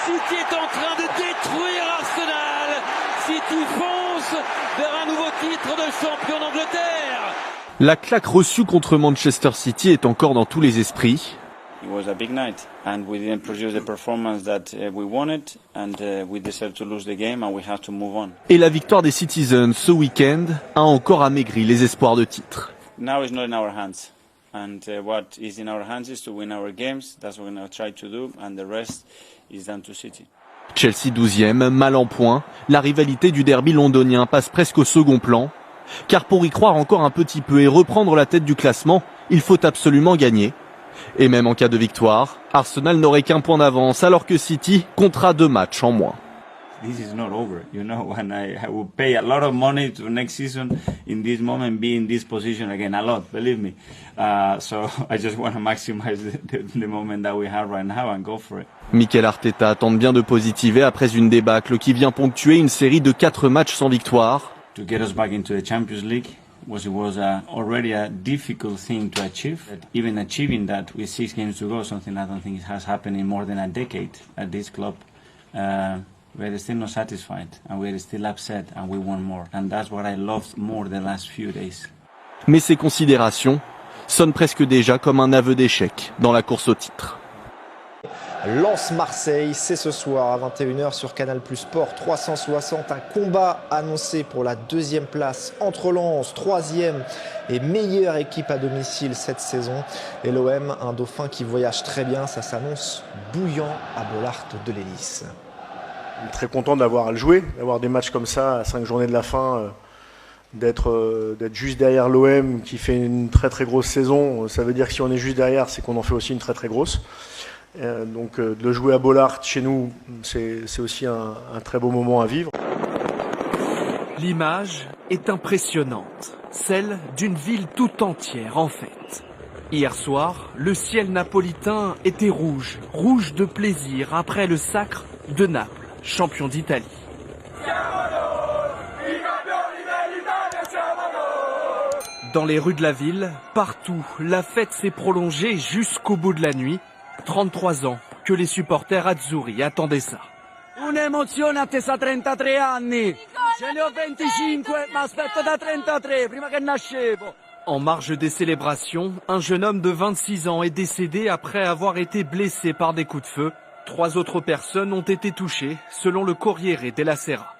City est en train de détruire Arsenal. City fonce vers un nouveau titre de champion d'Angleterre. La claque reçue contre Manchester City est encore dans tous les esprits. It was a big night and we didn't produce the performance that we wanted and we deserved to lose the game and we have to move on. Et la victoire des Citizens ce week-end a encore amaigri les espoirs de titre. Now it's not in our hands and what is in our hands is to win our games. That's what we're going to try to do and the rest is down to City. Chelsea 12e, mal en point. La rivalité du derby londonien passe presque au second plan. Car pour y croire encore un petit peu et reprendre la tête du classement, il faut absolument gagner. Et même en cas de victoire, Arsenal n'aurait qu'un point d'avance alors que City comptera 2 matchs en moins. This is not over, you know, and I will pay a lot of money to next season in this moment, be in this position again, a lot, believe me. So I just want to maximize the moment that we have right now and go for it. Mikel Arteta tente bien de positiver après une débâcle qui vient ponctuer une série de 4 matchs sans victoire. To get us back into the Champions League was already a difficult thing to achieve. But even achieving that with 6 games to go, something I don't think has happened in more than a decade at this club. We're still not satisfied and we're still upset and we want more. And that's what I loved more the last few days. Mais ces considérations sonnent presque déjà comme un aveu d'échec dans la course au titre. Lens-Marseille, c'est ce soir à 21h sur Canal+ Sport 360. Un combat annoncé pour la 2e place entre Lens, 3e et meilleure équipe à domicile cette saison. Et l'OM, un dauphin qui voyage très bien, ça s'annonce bouillant à Bollaert de l'Hélice. Très content d'avoir à le jouer, d'avoir des matchs comme ça à 5 journées de la fin, d'être juste derrière l'OM qui fait une très très grosse saison. Ça veut dire que si on est juste derrière, c'est qu'on en fait aussi une très très grosse. Donc de le jouer à Bollaert chez nous, c'est aussi un très beau moment à vivre. L'image est impressionnante, celle d'une ville tout entière en fête. Hier soir, le ciel napolitain était rouge, rouge de plaisir après le sacre de Naples, champion d'Italie. Dans les rues de la ville, partout, la fête s'est prolongée jusqu'au bout de la nuit. 33 ans que les supporters azzurri attendaient ça. Un'emozione attesa 33 anni. Ce ne ho 25, ma aspetto da 33, prima che nascevo. En marge des célébrations, un jeune homme de 26 ans est décédé après avoir été blessé par des coups de feu. 3 autres personnes ont été touchées, selon le Corriere della Sera.